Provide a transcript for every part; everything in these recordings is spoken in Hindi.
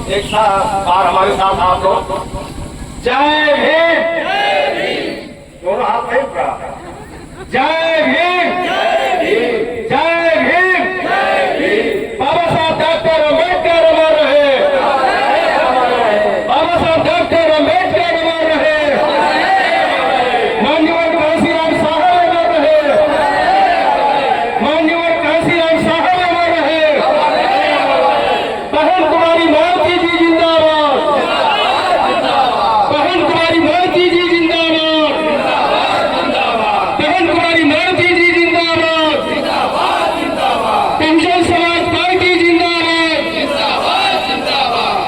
एक बार हमारे साथ आप लोग जय भीम, दोनों हाथ नहीं उठा। जय भीम, जय भीम। बाबा साहब डॉक्टर अम्बेडकर अमर रहे, बाबा साहब डॉक्टर अम्बेडकर अमर रहे, माननीय कांशीराम साहब अमर रहे, माननीय कांशीराम साहब अमर रहे। बहन कुमारी मालती जी जिंदाबाद, बहन कुमारी मालती जी जिंदाबाद, बहन कुमारी मालती जी जिंदाबाद, बहुजन समाज पार्टी जिंदाबाद,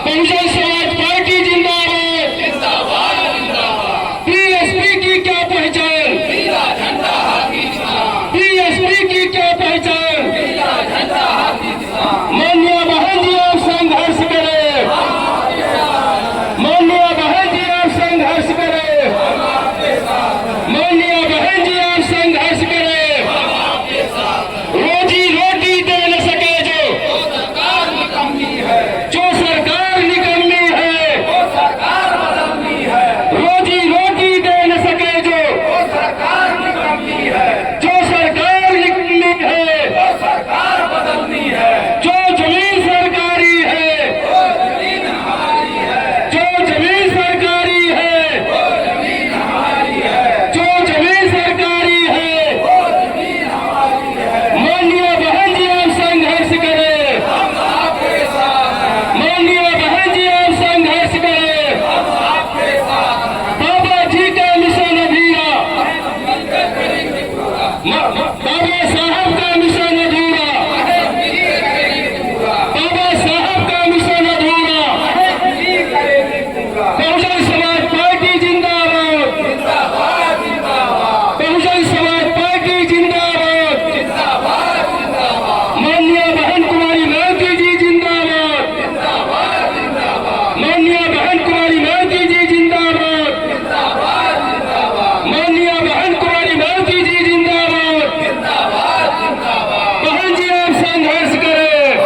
बहुजन समाज पार्टी जिंदाबाद। बीएसपी की क्या पहचान, बीएसपी की क्या पहचान। माननीय बहन जी आप संघर्ष करें, माननीय बहन जी आप संघर्ष करें, माननीय बहन जी आप संघर्ष करें। रोजी रोटी दे न सके जो सरकार निकम्मी है, जो सरकार निकम्मी है, वो सरकार बदलनी है। रोजी रोटी दे न सके जो सरकार निकम्मी है, जो सरकार निकम्मी है, वो सरकार बदलनी है। जो जमीन सरकारी है, वो जमीन हमारी है, जो जमीन सरकारी है, वो जमीन हमारी है, जो जमीन सरकारी है, वो जमीन हमारी है। माननीय बहन जी आप संघर्ष करें, हम आपके साथ हैं। माननीय बहन जी आप संघर्ष करें, हम आपके साथ हैं। बाबा जी का मिशन अधूरा, बाबा साहब का मिशन अधूरा, बाबा साहब का मिशन अधूरा। बहुजन समाज पार्टी जिंदाबाद, बहुजन समाज पार्टी जिंदाबाद, माननीय बहन कुमारी मालती जी जिंदाबाद, माननीय बहन कुमारी मालती जी जिंदाबाद, माननीय बहन कुमारी मालती जी जिंदाबाद। बहन जी आप संघर्ष करें,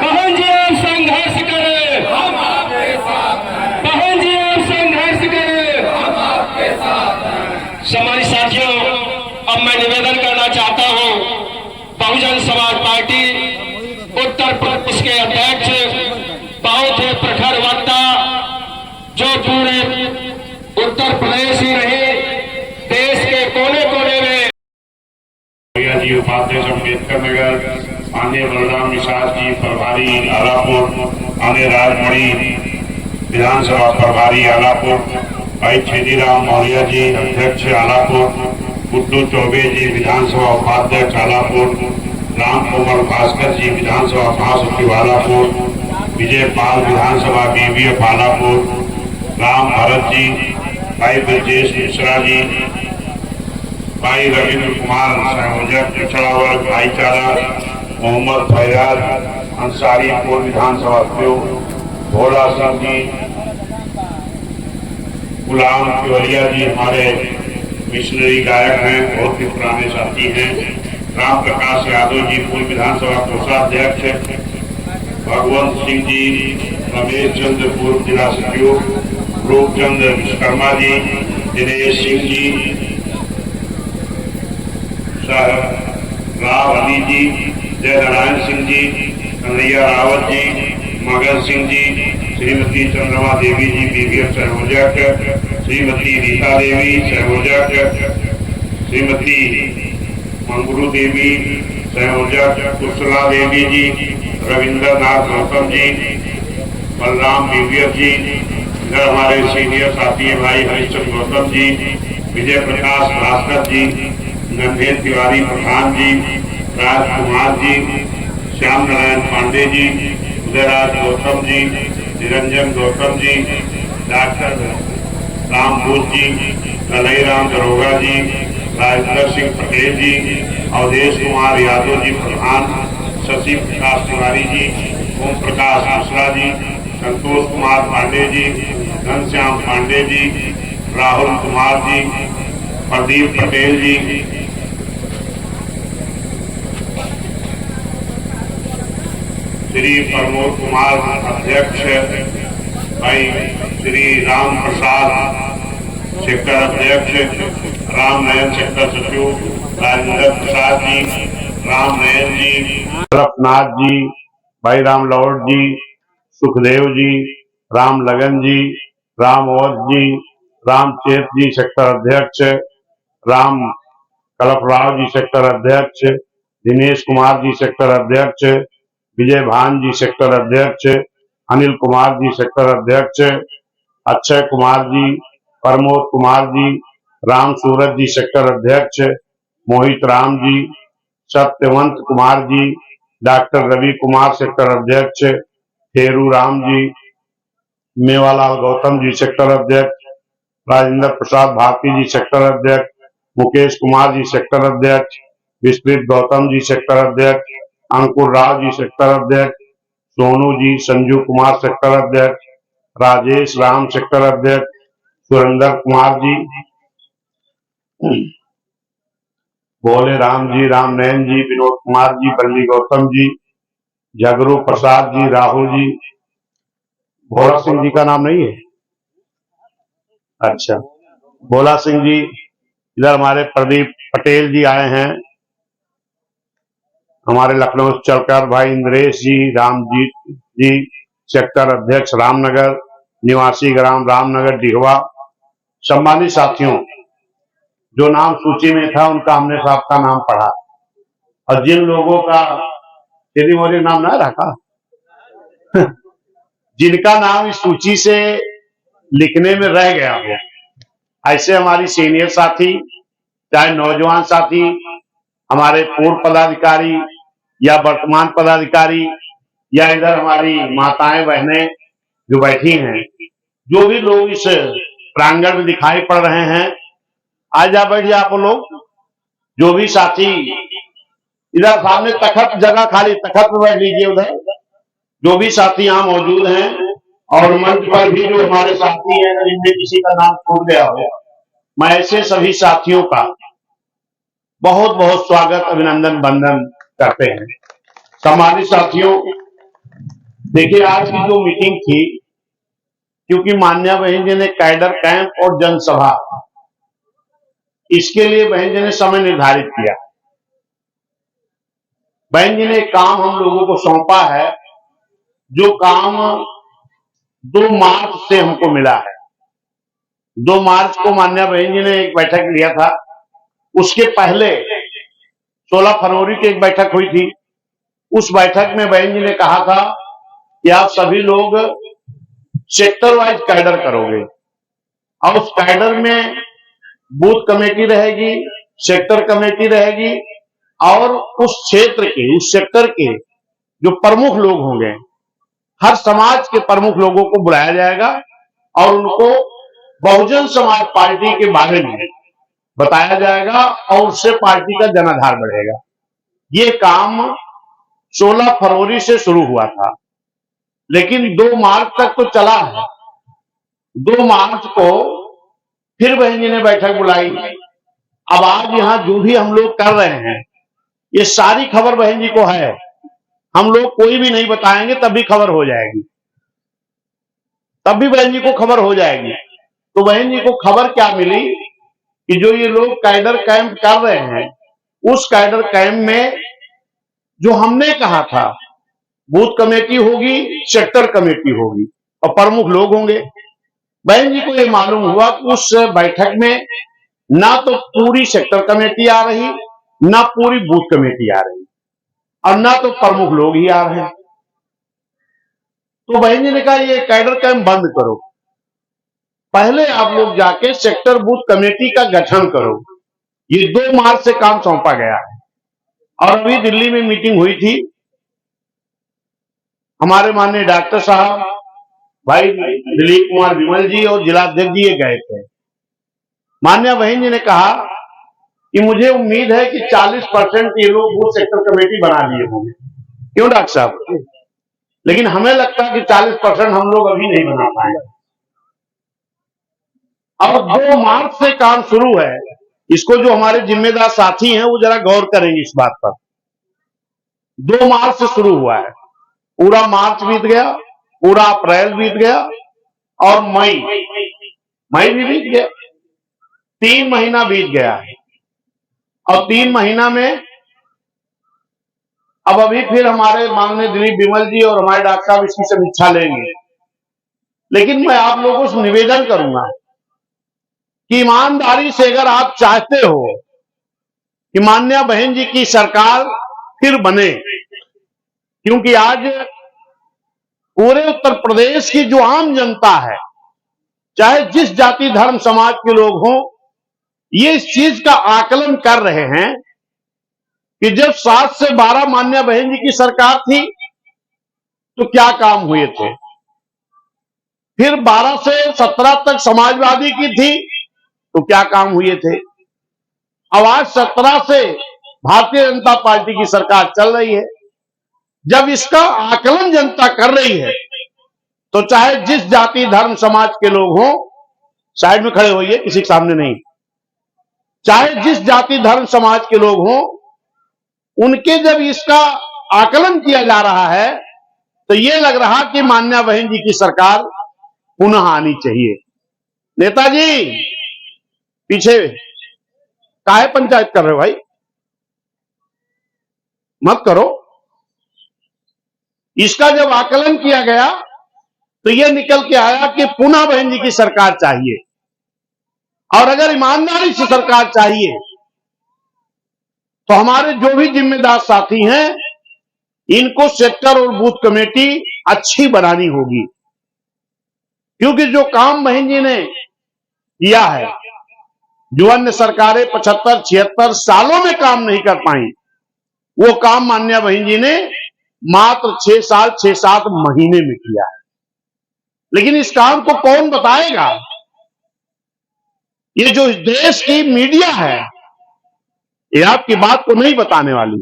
बहन जी आप संघर्ष करें, बहन जी आप संघर्ष करें। समाज साथियों, अब मैं निवेदन करना चाहता हूं, बहुजन समाज पार्टी उत्तर प्रदेश के अध्यक्ष, बहुत ही प्रखर वक्ता, जो पूरे उत्तर प्रदेश ही नहीं देश के कोने कोने में। जी उपाध्यक्ष अम्बेडकर नगर, आने बलराम निषाद जी प्रभारी आलापुर, आने राजमणि विधानसभा प्रभारी आलापुर, भाई छेदीराम मौर्य जी अध्यक्ष आलापुर, गुड्डू चौबे जी विधानसभा उपाध्यक्ष आलापुर, राम कुमार भास्कर जी विधानसभा महासचिव आलापुर, विजय पाल विधानसभा बीबीएफ आलापुर, राम भरत जी, भाई ब्रजेश मिश्रा जी, भाई रविंद्र कुमार संयोजक पिछड़ा वर्ग भाईचारा, मोहम्मद फैयाज अंसारी पूर्व विधानसभा उपयोग, भोला सिंह जी, गुलाम केवलिया जी हमारे मिशनरी गायक हैं, बहुत ही पुराने साथी हैं, राम प्रकाश यादव जी पूर्व विधानसभा कोषाध्यक्ष, भगवंत सिंह जी, रमेश चंद्र पूर्व जिला सचिव, रूपचंद्र विश्वकर्मा जी, दिनेश सिंह जी, राव अली जी, जय नारायण सिंह जी, कन्हैया रावत जी, मगन सिंह जी, श्रीमती चंद्रमा देवी जी बीबीएफ संयोजक, श्रीमती रीता देवी संयोजक, श्रीमती मंगरू देवी संयोजक, कुशला देवी जी, रविंद्र नाथ गौतम जी, बलराम बीबीएफ जी, इधर हमारे सीनियर साथी भाई हरिश्चंद्र गौतम जी, विजय प्रकाश भास्कर जी, गंभीर तिवारी प्रधान जी, राजकुमार जी, श्याम नारायण पांडे जी, उदयराज गौतम जी, निरंजन गौतम जी, डॉक्टर रामभूत जी, ललईराम दरोगा जी, राजेंद्र सिंह पटेल जी, अवधेश कुमार यादव जी प्रधान, शशि प्रकाश तिवारी जी, ओम प्रकाश मिश्रा जी, संतोष कुमार पांडे जी, घनश्याम पांडे जी, राहुल कुमार जी, प्रदीप पटेल जी, श्री प्रमोद कुमार अध्यक्ष, भाई श्री राम प्रसाद सेक्टर अध्यक्ष, राम नयन सेक्टर सचिव, राजेंद्र प्रसाद जी, राम नयन जी, रफनाथ जी, भाई राम लौट जी, सुखदेव जी, राम लगन जी, राम ओझ जी, राम चेत जी सेक्टर अध्यक्ष, राम कलपराव जी सेक्टर अध्यक्ष, दिनेश कुमार जी सेक्टर अध्यक्ष, विजय भान जी सेक्टर अध्यक्ष, अनिल कुमार जी सेक्टर अध्यक्ष, अक्षय कुमार जी, प्रमोद कुमार जी, राम सूरज जी सेक्टर अध्यक्ष, मोहित राम जी, सत्यवंत कुमार जी, डॉक्टर रवि कुमार सेक्टर अध्यक्ष, फेरू राम जी, मेवालाल गौतम जी सेक्टर अध्यक्ष, राजेंद्र प्रसाद भारती जी सेक्टर अध्यक्ष, मुकेश कुमार जी सेक्टर अध्यक्ष, विस्तृत गौतम जी सेक्टर अध्यक्ष, अंकुर राव जी सेक्टर अध्यक्ष, सोनू जी, संजू कुमार सेक्टर अध्यक्ष, राजेश राम सेक्टर अध्यक्ष, सुरेंद्र कुमार जी, भोले राम जी, राम नयन जी, विनोद कुमार जी, बल्ली गौतम जी, झगरू प्रसाद जी, राहुल जी, भोला सिंह जी का नाम नहीं है, अच्छा, भोला सिंह जी, इधर हमारे प्रदीप पटेल जी आए हैं, हमारे लखनऊ से चलकर भाई इंद्रेश जी, रामजीत जी सेक्टर अध्यक्ष रामनगर, निवासी ग्राम रामनगर डिहवा। सम्मानित साथियों, जो नाम सूची में था उनका हमने सबका नाम पढ़ा, और जिन लोगों का यदि मुझे नाम ना रखा जिनका नाम इस सूची से लिखने में रह गया हो, ऐसे हमारी सीनियर साथी, चाहे नौजवान साथी, हमारे पूर्व पदाधिकारी या वर्तमान पदाधिकारी, या इधर हमारी माताएं बहनें जो बैठी हैं, जो भी लोग इस प्रांगण में दिखाई पड़ रहे हैं, आज आप बैठिए। आप लोग जो भी साथी इधर सामने तखत जगह खाली, तखत में बैठ लीजिए उधर, जो भी साथी यहाँ मौजूद हैं, और मंच पर भी जो हमारे साथी हैं, अगर इनमें किसी का नाम छूट गया हो, मैं ऐसे सभी साथियों का बहुत बहुत स्वागत, अभिनंदन, वंदन करते हैं। सम्मानित साथियों, देखिए आज की जो मीटिंग थी, क्योंकि मान्या बहन जी ने कैडर कैंप और जनसभा, इसके लिए बहन जी ने समय निर्धारित किया। बहन जी ने काम हम लोगों को सौंपा है, जो काम 2 मार्च से हमको मिला है। 2 मार्च को मान्या बहन जी ने एक बैठक लिया था, उसके पहले 16 फरवरी की एक बैठक हुई थी। उस बैठक में बहन जी ने कहा था कि आप सभी लोग सेक्टर वाइज कैडर करोगे, और उस कैडर में बूथ कमेटी रहेगी, सेक्टर कमेटी रहेगी, और उस क्षेत्र के, उस सेक्टर के जो प्रमुख लोग होंगे, हर समाज के प्रमुख लोगों को बुलाया जाएगा और उनको बहुजन समाज पार्टी के बारे में बताया जाएगा, और उससे पार्टी का जनाधार बढ़ेगा। ये काम 16 फरवरी से शुरू हुआ था, लेकिन 2 मार्च तक तो चला है। 2 मार्च को फिर बहन जी ने बैठक बुलाई। अब आज यहाँ जो भी हम लोग कर रहे हैं, ये सारी खबर बहन जी को है, हम लोग कोई भी नहीं बताएंगे, तब भी खबर हो जाएगी, तब भी बहन जी को खबर हो जाएगी। तो बहन जी को खबर क्या मिली कि जो ये लोग कैडर कैंप कर रहे हैं, उस कैडर कैंप में जो हमने कहा था, बूथ कमेटी होगी, सेक्टर कमेटी होगी, और प्रमुख लोग होंगे। बहन जी को ये मालूम हुआ कि उस बैठक में ना तो पूरी सेक्टर कमेटी आ रही, ना पूरी बूथ कमेटी आ रही, और ना तो प्रमुख लोग ही आ रहे हैं। तो बहन जी ने कहा ये कैडर कैंप बंद करो, पहले आप लोग जाके सेक्टर बूथ कमेटी का गठन करो। ये 2 मार्च से काम सौंपा गया है। और अभी दिल्ली में मीटिंग हुई थी, हमारे माननीय डॉक्टर साहब, भाई दिलीप कुमार विमल जी और जिलाध्यक्ष जी ये गए थे। मान्या बहन जी ने कहा कि मुझे उम्मीद है कि 40% ये लोग बूथ सेक्टर कमेटी बना लिए होंगे। क्यों डॉक्टर साहब? लेकिन हमें लगता है कि 40% हम लोग अभी नहीं बना पाए। अब 2 मार्च से काम शुरू है, इसको जो हमारे जिम्मेदार साथी हैं वो जरा गौर करेंगे इस बात पर। 2 मार्च से शुरू हुआ है, पूरा मार्च बीत गया, पूरा अप्रैल बीत गया और मई भी बीत गया। 3 महीना बीत गया है और 3 महीना में अब अभी फिर हमारे माननीय दिलीप बिमल जी और हमारे डॉक्टर साहब इसकी समीक्षा लेंगे। लेकिन मैं आप लोगों से निवेदन करूंगा कि ईमानदारी से अगर आप चाहते हो कि माननीय बहन जी की सरकार फिर बने, क्योंकि आज पूरे उत्तर प्रदेश की जो आम जनता है, चाहे जिस जाति धर्म समाज के लोग हों, ये इस चीज का आकलन कर रहे हैं कि जब 7 से 12 माननीय बहन जी की सरकार थी तो क्या काम हुए थे, फिर 12 से 17 तक समाजवादी की थी तो क्या काम हुए थे, अब आज 17 से भारतीय जनता पार्टी की सरकार चल रही है। जब इसका आकलन जनता कर रही है तो चाहे जिस जाति धर्म समाज के लोग हों, साइड में खड़े होइए, किसी के सामने नहीं, चाहे जिस जाति धर्म समाज के लोग हों, उनके जब इसका आकलन किया जा रहा है तो यह लग रहा कि माननीय बहन जी की सरकार पुनः आनी चाहिए। नेताजी पीछे काहे पंचायत कर रहे हो भाई, मत करो। इसका जब आकलन किया गया तो यह निकल के आया कि पुनः बहन जी की सरकार चाहिए, और अगर ईमानदारी से सरकार चाहिए तो हमारे जो भी जिम्मेदार साथी हैं, इनको सेक्टर और बूथ कमेटी अच्छी बनानी होगी, क्योंकि जो काम बहन जी ने किया है, जो अन्य सरकारें 75-76 सालों में काम नहीं कर पाई, वो काम माननीय बहन जी ने मात्र 6 साल 6-7 महीने में किया है। लेकिन इस काम को कौन बताएगा? ये जो देश की मीडिया है, ये आपकी बात को नहीं बताने वाली।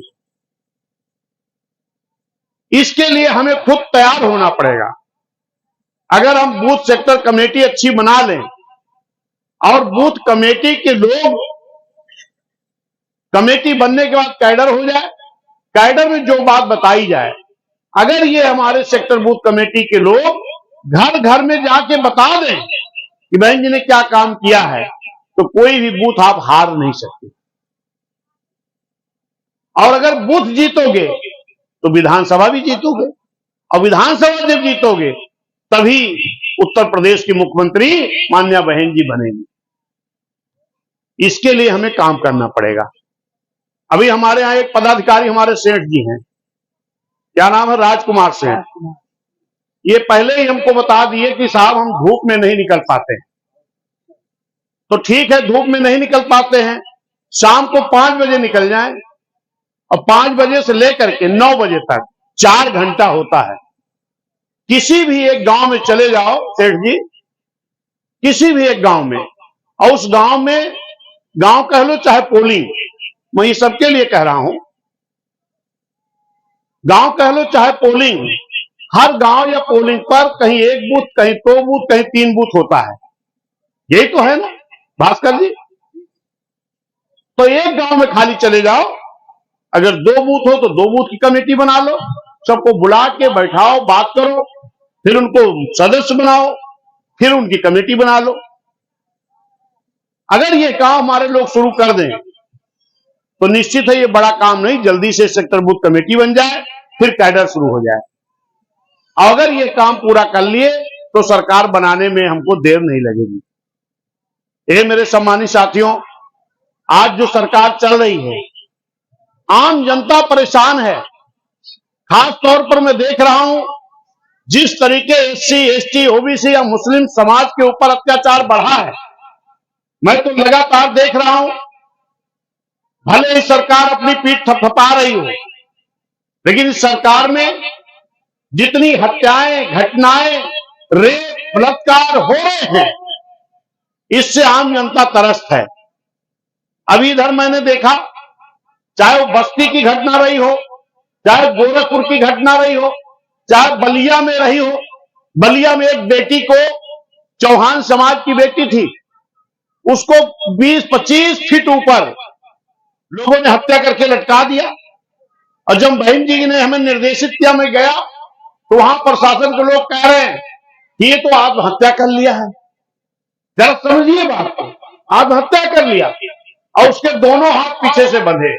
इसके लिए हमें खुद तैयार होना पड़ेगा। अगर हम बूथ सेक्टर कमेटी अच्छी बना लें और बूथ कमेटी के लोग, कमेटी बनने के बाद कैडर हो जाए, कैडर में जो बात बताई जाए, अगर ये हमारे सेक्टर बूथ कमेटी के लोग घर घर में जाके बता दें कि बहन जी ने क्या काम किया है, तो कोई भी बूथ आप हार नहीं सकते। और अगर बूथ जीतोगे तो विधानसभा भी जीतोगे, और विधानसभा जब जीतोगे तभी उत्तर प्रदेश की मुख्यमंत्री माननीय बहन जी बनेंगी। इसके लिए हमें काम करना पड़ेगा। अभी हमारे यहां एक पदाधिकारी हमारे सेठ जी हैं, क्या नाम है, राजकुमार सेठ। ये पहले ही हमको बता दिए कि साहब हम धूप में नहीं निकल पाते हैं। तो ठीक है, धूप में नहीं निकल पाते हैं, शाम को 5 बजे निकल जाएं, और 5 बजे से लेकर के 9 बजे तक 4 घंटा होता है। किसी भी एक गांव में चले जाओ सेठ जी, किसी भी एक गांव में, और उस गांव में, गांव कह लो चाहे पोलिंग, मैं ये सबके लिए कह रहा हूं, गांव कह लो चाहे पोलिंग, हर गांव या पोलिंग पर कहीं 1 बूथ, कहीं 2 बूथ, कहीं 3 बूथ होता है। यही तो है ना भास्कर जी? तो एक गांव में खाली चले जाओ, अगर 2 बूथ हो तो 2 बूथ की कमेटी बना लो, सबको बुला के बैठाओ, बात करो, फिर उनको सदस्य बनाओ, फिर उनकी कमेटी बना लो। अगर ये काम हमारे लोग शुरू कर दें तो निश्चित है ये बड़ा काम नहीं, जल्दी से सेक्टर बूथ कमेटी बन जाए, फिर कैडर शुरू हो जाए। और अगर ये काम पूरा कर लिए तो सरकार बनाने में हमको देर नहीं लगेगी। ये मेरे सम्मानित साथियों, आज जो सरकार चल रही है, आम जनता परेशान है। खास तौर पर मैं देख रहा हूं जिस तरीके SC, ST, OBC या मुस्लिम समाज के ऊपर अत्याचार बढ़ा है, मैं तो लगातार देख रहा हूं। भले ही सरकार अपनी पीठ थपथपा रही हो, लेकिन इस सरकार में जितनी हत्याएं, घटनाएं, रेप, बलात्कार हो रहे हैं, इससे आम जनता त्रस्त है। अभी इधर मैंने देखा, चाहे वो बस्ती की घटना रही हो, चाहे गोरखपुर की घटना रही हो, चाहे बलिया में रही हो, बलिया में एक बेटी को, चौहान समाज की बेटी थी, उसको 20-25 फीट ऊपर लोगों ने हत्या करके लटका दिया। और जब बहन जी ने हमें निर्देशित किया, मैं गया, तो वहां प्रशासन के लोग कह रहे हैं कि ये तो आत्महत्या कर लिया है। जरा समझिए बात को, आत्महत्या कर लिया और उसके दोनों हाथ पीछे से बंधे।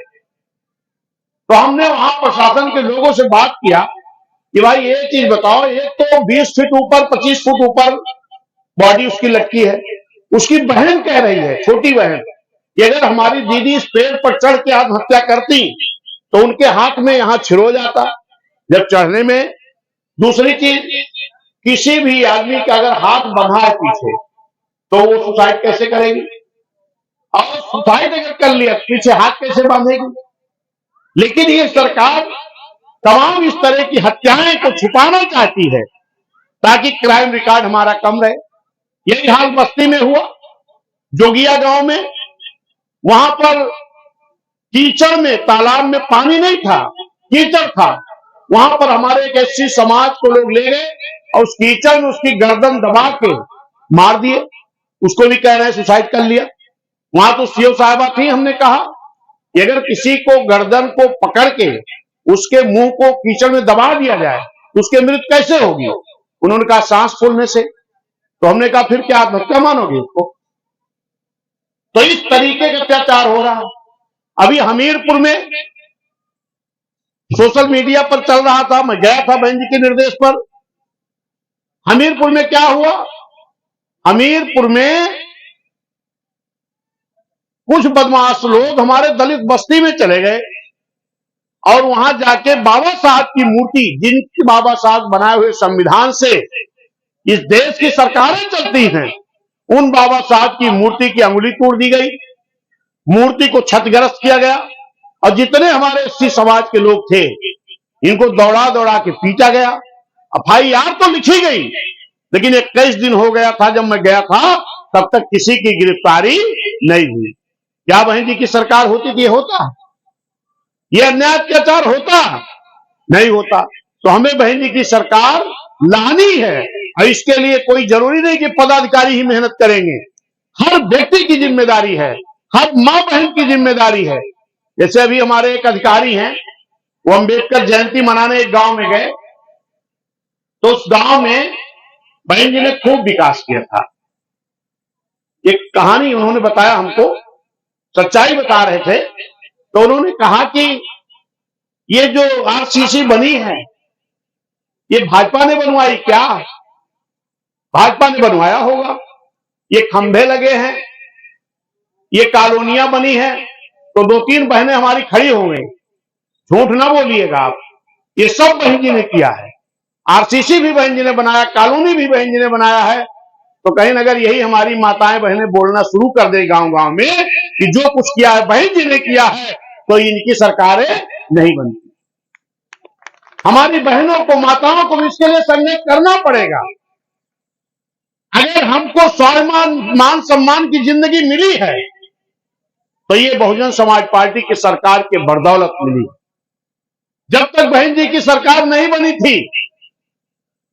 तो हमने वहां प्रशासन के लोगों से बात किया कि भाई ये चीज बताओ, एक तो 20 फीट ऊपर 25 फुट ऊपर बॉडी उसकी लटकी है। उसकी बहन कह रही है, छोटी बहन, कि अगर हमारी दीदी इस पेड़ पर चढ़ के आत्महत्या करती तो उनके हाथ में यहां छिरो जाता जब चढ़ने में। दूसरी चीज, किसी भी आदमी का अगर हाथ बंधा है पीछे तो वो सुसाइड कैसे करेगी, और सुसाइड अगर कर लिया पीछे हाथ कैसे बांधेगी। लेकिन ये सरकार तमाम इस तरह की हत्याएं को छुपाना चाहती है ताकि क्राइम रिकॉर्ड हमारा कम रहे। यही हाल बस्ती में हुआ, जोगिया गांव में। वहां पर कीचड़ में, तालाब में पानी नहीं था, कीचड़ था। वहां पर हमारे एक एससी समाज को लोग ले गए और उस कीचड़ में उसकी गर्दन दबा के मार दिए। उसको भी कह रहे हैं सुसाइड कर लिया। वहां तो सीओ साहिबा थी, हमने कहा कि अगर किसी को गर्दन को पकड़ के उसके मुंह को कीचड़ में दबा दिया जाए तो उसकी मृत्यु कैसे होगी। उन्होंने कहा सांस फूलने से। तो हमने कहा फिर क्या आत्महत्या मानोगे उसको। तो इस तरीके का अत्याचार हो रहा है। अभी हमीरपुर में सोशल मीडिया पर चल रहा था, मैं गया था बहन जी के निर्देश पर। हमीरपुर में क्या हुआ, हमीरपुर में कुछ बदमाश लोग हमारे दलित बस्ती में चले गए और वहां जाके बाबा साहब की मूर्ति, जिनकी बाबा साहब बनाए हुए संविधान से इस देश की सरकारें चलती हैं, उन बाबा साहब की मूर्ति की अंगुली तोड़ दी गई, मूर्ति को क्षतिग्रस्त किया गया और जितने हमारे एससी समाज के लोग थे इनको दौड़ा दौड़ा के पीटा गया। एफआईआर तो लिखी गई लेकिन 21 दिन हो गया था जब मैं गया था, तब तक किसी की गिरफ्तारी नहीं हुई। क्या बहन जी की सरकार होती थी ये होता, ये अन्याय अत्याचार होता नहीं होता। तो हमें बहन जी की सरकार लानी है और इसके लिए कोई जरूरी नहीं कि पदाधिकारी ही मेहनत करेंगे। हर व्यक्ति की जिम्मेदारी है, हर मां बहन की जिम्मेदारी है। जैसे अभी हमारे एक अधिकारी हैं, वो अंबेडकर जयंती मनाने एक गांव में गए तो उस गांव में बहन जी ने खूब विकास किया था। एक कहानी उन्होंने बताया हमको, सच्चाई बता रहे थे। तो उन्होंने कहा कि ये जो आरसीसी बनी है ये भाजपा ने बनवाई क्या। भाजपा ने बनवाया होगा। ये खंभे लगे हैं, ये कॉलोनियां बनी है तो 2-3 बहनें हमारी खड़ी हो गई। झूठ ना बोलिएगा आप, ये सब बहन जी ने किया है। आरसीसी भी बहन जी ने बनाया, कॉलोनी भी बहन जी ने बनाया है। तो कहीं अगर यही हमारी माताएं बहनें बोलना शुरू कर दे गांव गांव में कि जो कुछ किया है बहन जी ने किया है, तो इनकी सरकारें नहीं बनती। हमारी बहनों को, माताओं को भी इसके लिए संघर्ष करना पड़ेगा। अगर हमको स्वाभिमान, मान सम्मान की जिंदगी मिली है तो ये बहुजन समाज पार्टी की सरकार के बदौलत मिली। जब तक बहन जी की सरकार नहीं बनी थी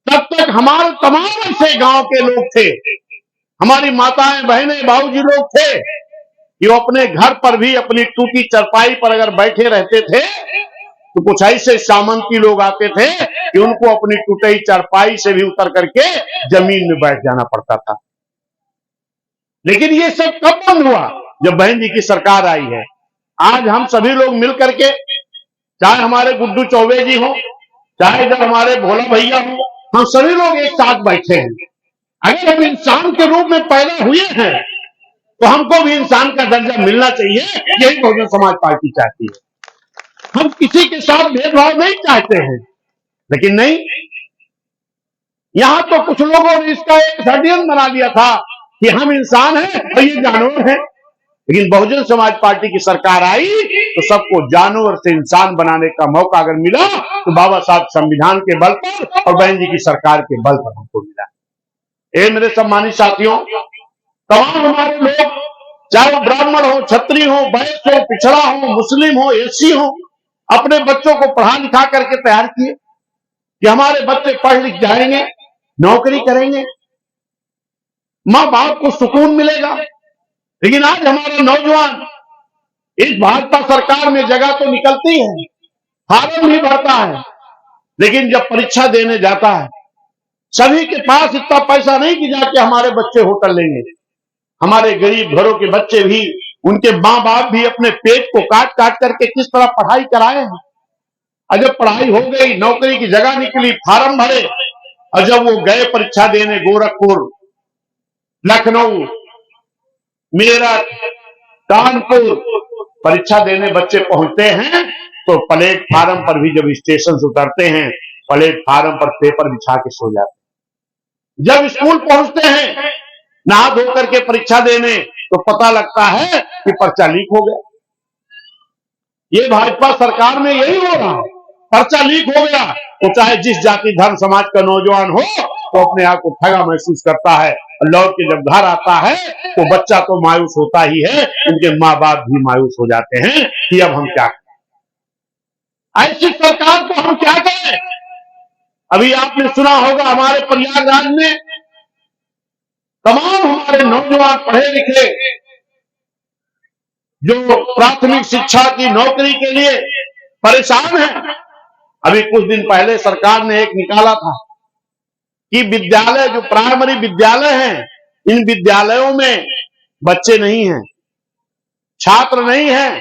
तब तक हमारे तमाम ऐसे गांव के लोग थे, हमारी माताएं बहनें बाबूजी लोग थे कि वो अपने घर पर भी अपनी टूटी चरपाई पर अगर बैठे रहते थे तो कुछ ऐसे सामंती लोग आते थे कि उनको अपनी टूटी चरपाई से भी उतर करके जमीन में बैठ जाना पड़ता था। लेकिन ये सब कब बंद हुआ, जब बहन जी की सरकार आई है। आज हम सभी लोग मिल करके, चाहे हमारे गुड्डू चौबे जी हो, चाहे जब हमारे भोला भैया हो, हम सभी लोग एक साथ बैठे हैं। अगर हम इंसान के रूप में पैदा हुए हैं तो हमको भी इंसान का दर्जा मिलना चाहिए। यही बहुजन समाज पार्टी चाहती है। हम किसी के साथ भेदभाव नहीं चाहते हैं, लेकिन नहीं, यहां तो कुछ लोगों ने इसका एक षड्यंत्र बना दिया था कि हम इंसान हैं और ये जानवर हैं। लेकिन बहुजन समाज पार्टी की सरकार आई तो सबको जानवर से इंसान बनाने का मौका अगर मिला तो बाबा साहब संविधान के बल पर और बहन जी की सरकार के बल पर हमको मिला। ए मेरे सम्मानित साथियों, तमाम हमारे लोग, चाहे वो ब्राह्मण हो, क्षत्रिय हो, वैश्य हो, पिछड़ा हो, मुस्लिम हो, एससी हो, अपने बच्चों को पढ़ा लिखा करके तैयार किए कि हमारे बच्चे पढ़ लिख जाएंगे, नौकरी करेंगे, मां बाप को सुकून मिलेगा। लेकिन आज हमारे नौजवान इस भाजपा सरकार में जगह तो निकलती है, फार्म भी भरता है, लेकिन जब परीक्षा देने जाता है, सभी के पास इतना पैसा नहीं कि जाके हमारे बच्चे होटल लेंगे। हमारे गरीब घरों के बच्चे भी, उनके माँ बाप भी अपने पेट को काट काट करके किस तरह पढ़ाई कराए हैं। और जब पढ़ाई हो गई, नौकरी की जगह निकली, फार्म भरे, और जब वो गए परीक्षा देने गोरखपुर, लखनऊ, मेरठ, कानपुर परीक्षा देने बच्चे पहुंचते हैं, तो प्लेटफार्म पर भी जब स्टेशन से उतरते हैं, प्लेटफार्म पर पेपर बिछा के सो जाते हैं। जब स्कूल पहुंचते हैं नहा धो करके परीक्षा देने, तो पता लगता है कि पर्चा लीक हो गया। ये भाजपा सरकार में यही हो रहा है, पर्चा लीक हो गया। तो चाहे जिस जाति धर्म समाज का नौजवान हो, तो अपने आप को ठगा महसूस करता है, और लौट के जब घर आता है तो बच्चा तो मायूस होता ही है, उनके माँ बाप भी मायूस हो जाते हैं कि अब हम क्या करें, ऐसी सरकार को हम क्या करें। अभी आपने सुना होगा, हमारे प्रयागराज में तमाम हमारे नौजवान पढ़े लिखे जो प्राथमिक शिक्षा की नौकरी के लिए परेशान हैं। अभी कुछ दिन पहले सरकार ने एक निकाला था कि विद्यालय, जो प्राइमरी विद्यालय हैं, इन विद्यालयों में बच्चे नहीं हैं, छात्र नहीं हैं,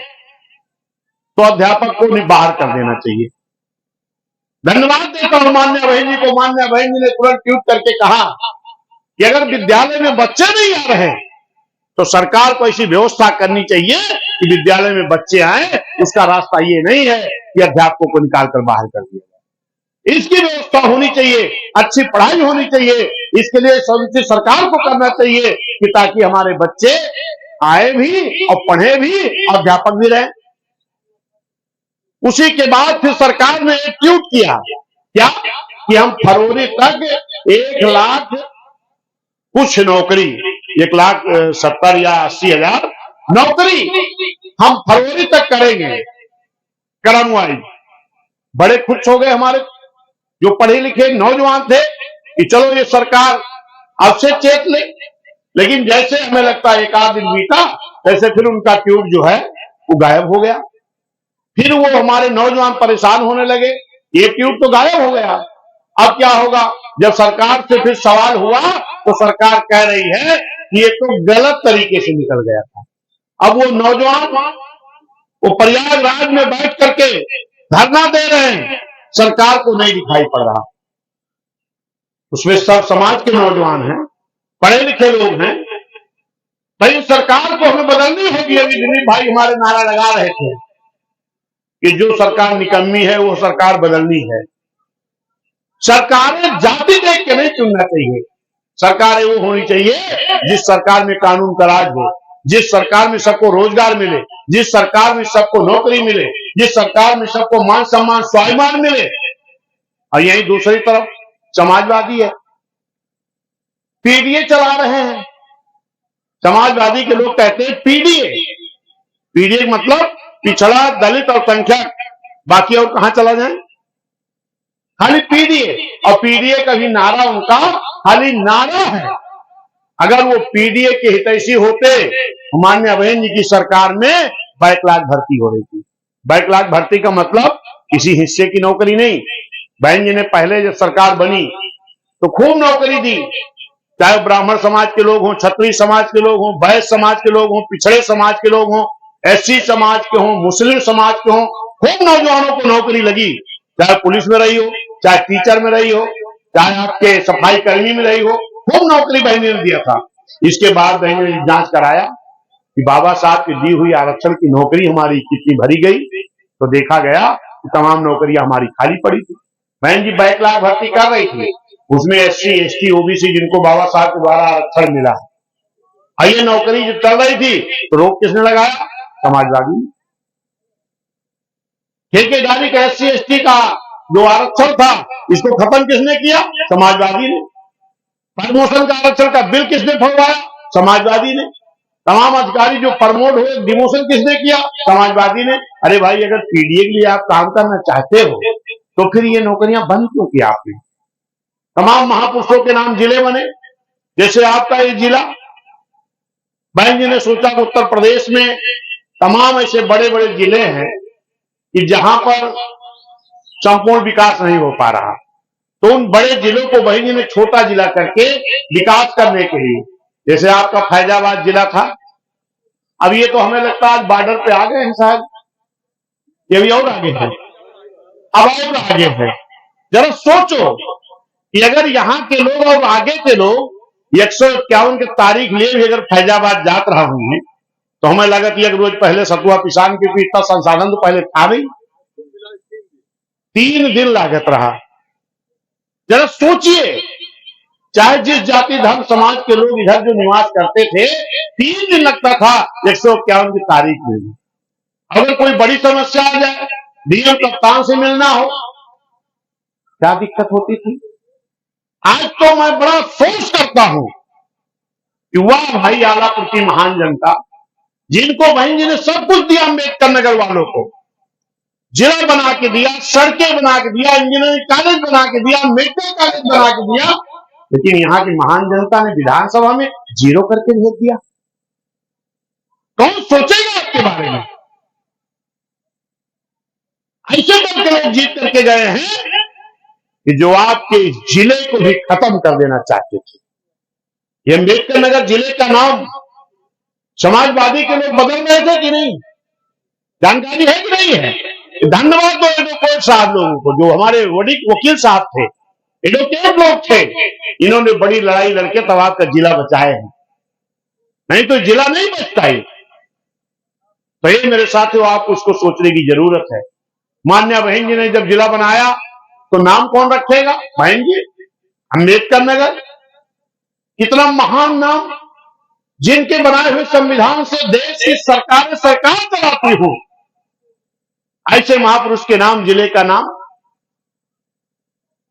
तो अध्यापक को बाहर कर देना चाहिए। धन्यवाद देता हूं मान्य बहन जी को। मान्य बहन जी ने तुरंत ट्वीट करके कहा कि अगर विद्यालय में बच्चे नहीं आ रहे तो सरकार को ऐसी व्यवस्था करनी चाहिए कि विद्यालय में बच्चे आए। उसका रास्ता ये नहीं है कि अध्यापकों को निकालकर बाहर कर दिया जाए। इसकी व्यवस्था होनी चाहिए, अच्छी पढ़ाई होनी चाहिए। इसके लिए समिति सरकार को करना चाहिए कि ताकि हमारे बच्चे आए भी और पढ़े भी, अध्यापक भी रहे। उसी के बाद फिर सरकार ने एक ट्वीट किया, क्या कि हम फरवरी तक 1 लाख कुछ नौकरी, 1,70,000 या 80,000 नौकरी हम फरवरी तक करेंगे क्रम वाइज। बड़े खुश हो गए हमारे जो पढ़े लिखे नौजवान थे कि चलो ये सरकार अब से चेत ले। लेकिन जैसे हमें लगता है 1 आध दिन बीता, तैसे फिर उनका ट्वीट जो है वो गायब हो गया। फिर वो हमारे नौजवान परेशान होने लगे, ये ट्वीट तो गायब हो गया, अब क्या होगा। जब सरकार से फिर सवाल हुआ तो सरकार कह रही है कि ये तो गलत तरीके से निकल गया था। अब वो नौजवान वो प्रयागराज में बैठ करके धरना दे रहे हैं, सरकार को नहीं दिखाई पड़ रहा। उसमें सब समाज के नौजवान हैं, पढ़े लिखे लोग हैं। भाई सरकार को हमें बदलनी होगी। अभी दिलीप भाई हमारे नारा लगा रहे थे कि जो सरकार निकम्मी है वो सरकार बदलनी है। सरकारें जाति देख के नहीं चुनना चाहिए। सरकारें वो होनी चाहिए जिस सरकार में कानून का राज हो, जिस सरकार में सबको रोजगार मिले, जिस सरकार में सबको नौकरी मिले, जिस सरकार में सबको मान सम्मान स्वाभिमान मिले। और यही दूसरी तरफ समाजवादी है, पीडीए चला रहे हैं। समाजवादी के लोग कहते हैं पीडीए, पीडीए मतलब पिछड़ा, दलित और संख्यक, बाकी और कहां चला जाए, खाली पीडीए। और पीडीए का भी नारा उनका खाली नारा है। अगर वो पीडीए के हितैषी होते, मान्य बहन जी की सरकार में बैकलॉग भर्ती हो रही थी। बैकलॉग भर्ती का मतलब किसी हिस्से की नौकरी नहीं। बहन जी ने पहले जब सरकार बनी तो खूब नौकरी दी, चाहे ब्राह्मण समाज के लोग हों, क्षत्रिय समाज के लोग हों, वैश्य समाज के लोग हों, पिछड़े समाज के लोग हों, एससी समाज के हों, मुस्लिम समाज के हों, खूब नौजवानों को नौकरी लगी। चाहे पुलिस में रही हो, चाहे टीचर में रही हो, चाहे आपके सफाई कर्मी में रही हो, खूब नौकरी बहन ने दिया था। इसके बाद बहन ने जांच कराया कि बाबा साहब की दी हुई आरक्षण की नौकरी हमारी कितनी भरी गई, तो देखा गया कि तमाम नौकरियां हमारी खाली पड़ी थी। बहन जी बैकलॉग भर्ती कर रही थी, उसमें एससी, एसटी, ओबीसी जिनको बाबा साहब के द्वारा आरक्षण मिला है, ये नौकरी जो चल रही थी तो रोक किसने लगाया? समाजवादी। ठेकेदारी का एससी एसटी का जो आरक्षण था इसको खत्म किसने किया? समाजवादी ने। प्रमोशन का आरक्षण का बिल किसने फड़वाया? समाजवादी ने। तमाम अधिकारी जो प्रमोट हुए, डिमोशन किसने किया? समाजवादी ने। अरे भाई, अगर पीडीए के लिए आप काम करना चाहते हो तो फिर ये नौकरियां बंद क्यों किया आपने? तमाम महापुरुषों के नाम जिले बने, जैसे आपका ये जिला। बहन जी ने सोचा कि उत्तर प्रदेश में तमाम ऐसे बड़े बड़े जिले हैं कि जहां पर संपूर्ण विकास नहीं हो पा रहा। तो उन बड़े जिलों को बहन जी ने छोटा जिला करके विकास करने के लिए, जैसे आपका फैजाबाद जिला था, अब ये तो हमें लगता है आज बॉर्डर पे आ गए हैं शायद, ये भी और आगे है, अब और आगे है। जरा सोचो कि अगर यहाँ के लोग और आगे के लोग 151 की तारीख लिए भी अगर फैजाबाद जात रहा हूं, तो हमें लगा कि एक रोज पहले सतुआ पिसान, क्योंकि इतना संसाधन तो पहले था नहीं, 3 दिन लागत रहा। जरा सोचिए, चाहे जिस जाति धर्म समाज के लोग इधर जो निवास करते थे, 3 दिन लगता था 151 की तारीख में। अगर कोई बड़ी समस्या आ जाए, डीएम कप्तान से मिलना हो, क्या दिक्कत होती थी। आज तो मैं बड़ा अफसोस करता हूं कि वाह भाई आलापुर की महान जनता, जिनको बहन जी ने सब कुछ दिया, अम्बेडकर नगर वालों को जिला बना के दिया, सड़कें बना के दिया, इंजीनियरिंग कॉलेज बना के दिया, मेडिकल कॉलेज बना के दिया, लेकिन यहाँ की महान जनता ने विधानसभा में 0 करके भेज दिया। कौन सोचेगा आपके बारे में। ऐसे करके लोग जीत करके गए हैं कि जो आपके जिले को भी खत्म कर देना चाहते थे। ये अम्बेडकर नगर जिले का नाम समाजवादी के लोग बदल रहे थे कि नहीं, जानकारी है कि नहीं है। धन्यवाद दो एडवोकेट साहब लोगों को, जो हमारे वकील साहब थे, एडवोकेट लोग थे, इन्होंने बड़ी लड़ाई लड़के तब आपका जिला बचाए हैं, नहीं तो जिला नहीं बचता ही। तो ये मेरे साथियों, आपको उसको सोचने की जरूरत है। मान्या बहन जी ने जब जिला बनाया तो नाम कौन रखेगा, बहन जी, अम्बेडकर नगर। कितना महान नाम, जिनके बनाए हुए संविधान से देश की सरकार चलाती हूं, ऐसे महापुरुष के नाम, जिले का नाम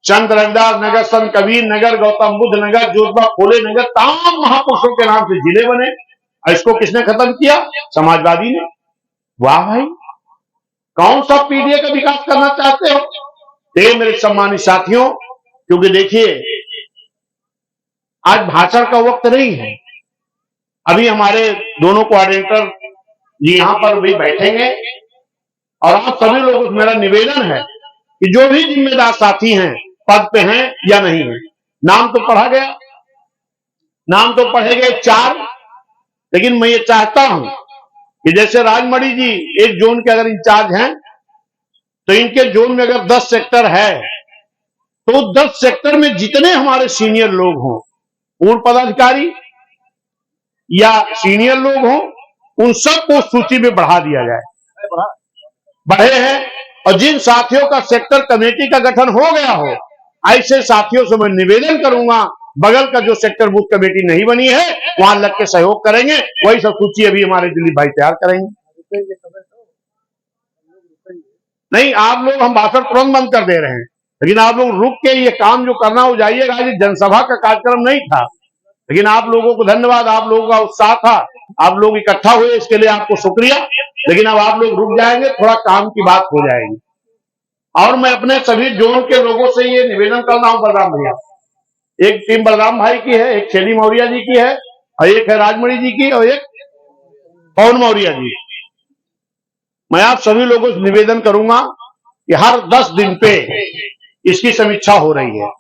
चंद रविदास नगर, संत कबीर नगर, गौतम बुद्ध नगर, ज्योतिबा फूले नगर, तमाम महापुरुषों के नाम से जिले बने। इसको किसने खत्म किया, समाजवादी ने। वाह भाई, कौन सा पीडीए का विकास करना चाहते हो। ये मेरे सम्मानित साथियों, क्योंकि देखिए आज भाषण का वक्त नहीं है। अभी हमारे दोनों कोऑर्डिनेटर जी यहां पर भी बैठेंगे, और आप सभी लोगों को मेरा निवेदन है कि जो भी जिम्मेदार साथी हैं, पद पे हैं या नहीं है, नाम तो पढ़ा गया, नाम तो पढ़े गए 4, लेकिन मैं ये चाहता हूं कि जैसे राजमणि जी एक जोन के अगर इंचार्ज हैं, तो इनके जोन में अगर 10 सेक्टर है, तो 10 सेक्टर में जितने हमारे सीनियर लोग हों, पूर्व पदाधिकारी या सीनियर लोग हों, उन सबको सूची में बढ़ा दिया जाए। बढ़े हैं, और जिन साथियों का सेक्टर कमेटी का गठन हो गया हो, ऐसे साथियों से मैं निवेदन करूंगा, बगल का जो सेक्टर बूथ कमेटी नहीं बनी है, वहां लग के सहयोग करेंगे। वही सब सूची अभी हमारे दिलीप भाई तैयार करेंगे। नहीं, आप लोग, हम भाषण तुरंत बंद कर दे रहे हैं, लेकिन आप लोग रुक के ये काम जो करना हो जाइएगा। आज जनसभा का कार्यक्रम नहीं था, लेकिन आप लोगों को धन्यवाद, आप लोगों का उत्साह था, आप लोग इकट्ठा हुए, इसके लिए आपको शुक्रिया। लेकिन अब आप लोग रुक जाएंगे, थोड़ा काम की बात हो जाएगी। और मैं अपने सभी जोन के लोगों से ये निवेदन कर रहा हूं, बलराम भैया, एक टीम बलराम भाई की है, एक छेदी मौर्य जी की है, और एक है राजमणि जी की, और एक पवन मौर्य जी। मैं आप सभी लोगों से निवेदन करूंगा कि हर 10 दिन पे इसकी समीक्षा हो रही है।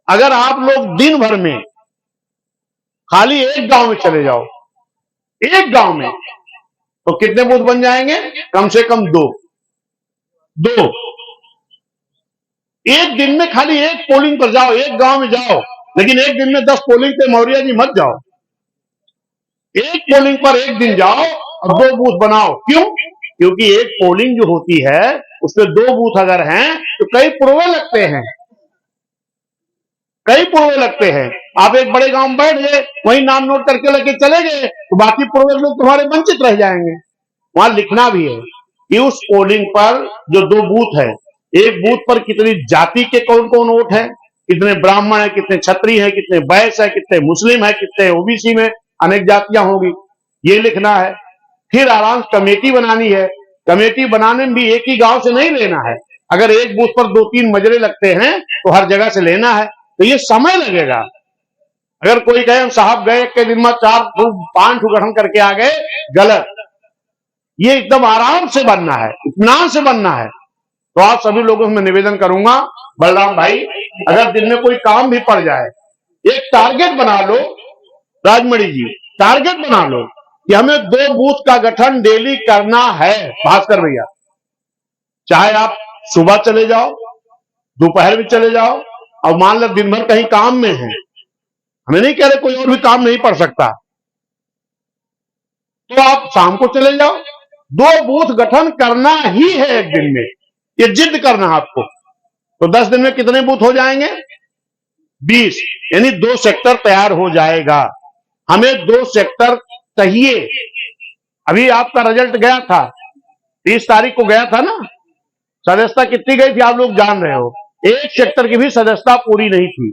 अगर आप लोग दिन भर में खाली एक गांव में चले जाओ, एक गांव में, तो कितने बूथ बन जाएंगे, कम से कम 2। एक दिन में खाली एक पोलिंग पर जाओ, एक गांव में जाओ, लेकिन एक दिन में 10 पोलिंग पे मौर्य जी मत जाओ। एक पोलिंग पर एक दिन जाओ और 2 बूथ बनाओ। क्यों? क्योंकि एक पोलिंग जो होती है उसमें 2 बूथ अगर हैं तो कई पुरवे लगते हैं, कई पुरवे लगते हैं। आप एक बड़े गांव में बैठ गए, वहीं नाम नोट करके लेके चले गए, तो बाकी पुरवे लोग तुम्हारे वंचित रह जाएंगे। वहां लिखना भी है कि उस पोलिंग पर जो 2 बूथ है, एक बूथ पर कितनी जाति के कौन कौन वोट है, कितने ब्राह्मण है, कितने क्षत्रिय है, कितने वैश्य है, कितने मुस्लिम है, कितने ओबीसी में अनेक जातियां होगी, ये लिखना है। फिर आराम से कमेटी बनानी है। कमेटी बनाने में भी एक ही गांव से नहीं लेना है। अगर एक बूथ पर 2-3 मजरे लगते हैं तो हर जगह से लेना है, तो ये समय लगेगा। अगर कोई कहे हम साहब गए के दिन में 4-5 गठन करके आ गए, गलत। ये एकदम आराम से बनना है, इत्मीनान से बनना है। तो आप सभी लोगों से मैं निवेदन करूंगा, बलराम भाई, अगर दिन में कोई काम भी पड़ जाए, एक टारगेट बना लो, राजमणि जी, टारगेट बना लो कि हमें 2 बूथ का गठन डेली करना है। भास्कर भैया, चाहे आप सुबह चले जाओ, दोपहर भी चले जाओ, और मान लो दिन भर कहीं काम में है, हमें नहीं कह रहे कोई और भी काम नहीं पड़ सकता, तो आप शाम को चले जाओ। 2 बूथ गठन करना ही है एक दिन में, ये जिद करना है आपको। तो 10 दिन में कितने बूथ हो जाएंगे? 20, यानी 2 सेक्टर तैयार हो जाएगा। हमें 2 सेक्टर चाहिए। अभी आपका रिजल्ट गया था, 30 तारीख को गया था ना, सदस्यता कितनी गई थी आप लोग जान रहे हो। 1 सेक्टर की भी सदस्यता पूरी नहीं थी।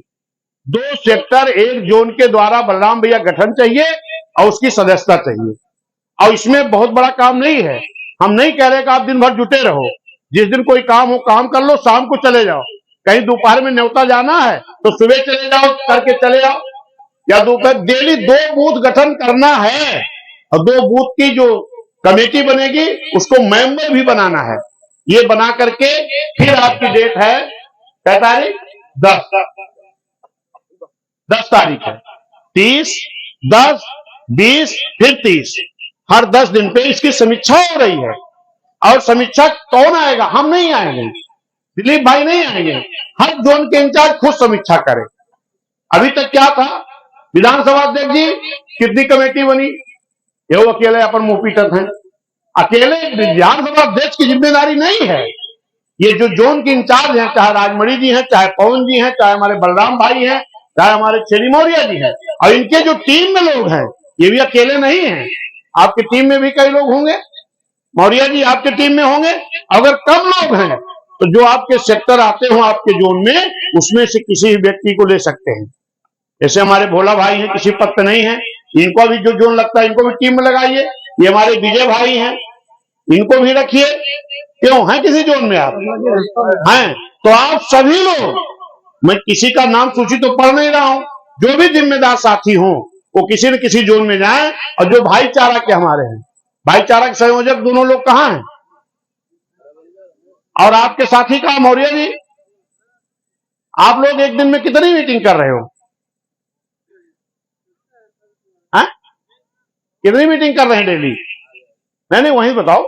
2 सेक्टर 1 जोन के द्वारा बलराम भैया गठन चाहिए और उसकी सदस्यता चाहिए। और इसमें बहुत बड़ा काम नहीं है, हम नहीं कह रहे कि आप दिन भर जुटे रहो, जिस दिन कोई काम हो काम कर लो, शाम को चले जाओ। कहीं दोपहर में न्योता जाना है तो सुबह चले जाओ, करके चले जाओ, या दोपहर। डेली 2 बूथ गठन करना है, और 2 बूथ की जो कमेटी बनेगी उसको मेंबर भी बनाना है। ये बना करके फिर आपकी डेट है, क्या तारीख? 10 तारीख है, 30, 10, 20, फिर 30। हर 10 दिन पे इसकी समीक्षा हो रही है। और समीक्षा कौन आएगा? हम नहीं आएंगे, दिलीप भाई नहीं आएंगे, हर जोन के इंचार्ज खुद समीक्षा करें। अभी तक क्या था, विधानसभा अध्यक्ष जी कितनी कमेटी बनी, ये वो अकेले अपन मुंह पीटत हैं। अकेले विधानसभा अध्यक्ष की जिम्मेदारी नहीं है, ये जो जोन के इंचार्ज हैं, चाहे राजमणि जी हैं, चाहे पवन जी हैं, चाहे हमारे बलराम भाई हैं, चाहे हमारे छेनी मौर्य जी हैं, और इनके जो टीम में लोग हैं, ये भी अकेले नहीं हैं। आपकी टीम में भी कई लोग होंगे, मौर्य जी आपके टीम में होंगे। अगर कम लोग हैं तो जो आपके सेक्टर आते हो आपके जोन में, उसमें से किसी व्यक्ति को ले सकते हैं। जैसे हमारे भोला भाई हैं, किसी पद पे नहीं है, इनको भी जो जोन लगता है इनको भी टीम में लगाइए। ये हमारे विजय भाई हैं, इनको भी रखिए। क्यों है किसी जोन में आप हैं? तो आप सभी लोग, मैं किसी का नाम सूची तो पढ़ नहीं रहा हूं, जो भी जिम्मेदार साथी हो वो किसी न किसी जोन में जाएं। और जो भाईचारा के हमारे हैं, भाईचारा के संयोजक दोनों लोग कहां हैं? और आपके साथी कहां? मौर्य जी, आप लोग एक दिन में कितनी मीटिंग कर रहे हो? हैं? कितनी मीटिंग कर रहे हैं डेली? नहीं, वहीं बताओ।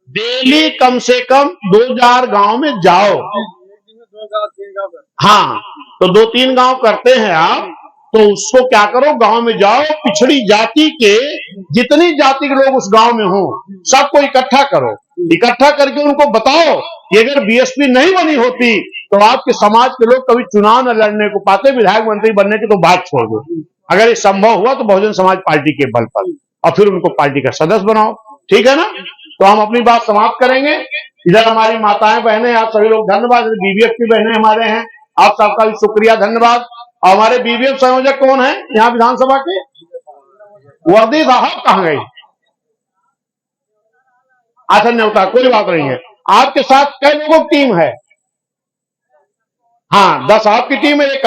डेली कम से कम 2-4 गांव में जाओ। हाँ, तो 2-3 गांव करते हैं आप, तो उसको क्या करो, गांव में जाओ, पिछड़ी जाति के जितनी जाति के लोग उस गांव में हो सबको इकट्ठा करो। इकट्ठा करके उनको बताओ कि अगर बीएसपी नहीं बनी होती तो आपके समाज के लोग कभी चुनाव न लड़ने को पाते, विधायक मंत्री बनने की तो बात छोड़ दो। अगर ये संभव हुआ तो बहुजन समाज पार्टी के बल पर, और फिर उनको पार्टी का सदस्य बनाओ। ठीक है ना? तो हम अपनी बात समाप्त करेंगे। इधर हमारी माताएं बहनें, आप सभी लोग धन्यवाद। बीबीएफ की बहनें हमारे हैं, आप सबका भी शुक्रिया, धन्यवाद। और हमारे बीबीएफ संयोजक कौन है यहाँ विधानसभा के? वर्दी साहब कहां गई? अच्छा, न्योता, कोई बात नहीं है। आपके साथ कई लोगों की टीम है? हाँ, 10 आपकी टीम है, एक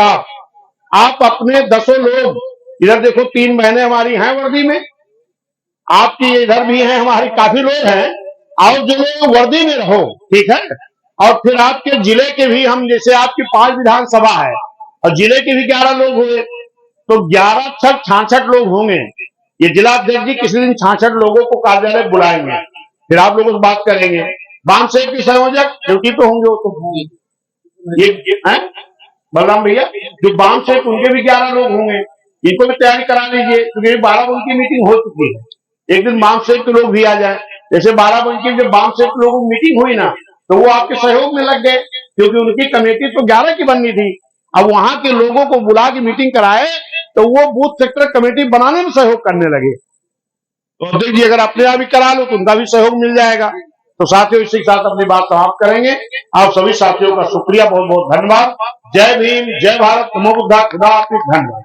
आप अपने 10 लोग इधर देखो, 3 बहनें हमारी हैं वर्दी में, आपकी इधर भी हैं, हमारी काफी लोग हैं। और जो लोग वर्दी में रहो, ठीक है। और फिर आपके जिले के भी, हम जैसे आपकी 5 विधानसभा है और जिले के भी 11 लोग हुए, तो 11 6 66 लोग होंगे। ये जिला अध्यक्ष जी किसी दिन 66 लोगों को कार्यालय बुलाएंगे, फिर आप लोगों से बात करेंगे। बाम सेठ के संयोजक ड्यूटी पे होंगे, तो ये बलराम भैया जो बाम सेठ, उनके भी 11 लोग होंगे, इनको भी तैयारी करा लीजिए, क्योंकि 12 बजे की मीटिंग हो चुकी है। एक दिन बाम सेठ के लोग भी आ जाए। जैसे 12 बजे की जब बाम सेठ लोगों की मीटिंग हुई ना, तो वो आपके सहयोग में लग गए, क्योंकि उनकी कमेटी तो 11 की बननी थी। अब वहां के लोगों को बुला के मीटिंग कराए तो वो बूथ सेक्टर कमेटी बनाने में सहयोग करने लगे। तो अध्यक्ष जी अगर अपने आप ही करा लो तो उनका भी सहयोग मिल जाएगा। तो साथियों, इसी के साथ अपनी बात समाप्त करेंगे। आप सभी साथियों का शुक्रिया, बहुत बहुत धन्यवाद। जय भीम, जय भारत, नमो बुद्धा, खुदा हाफिज, धन्यवाद।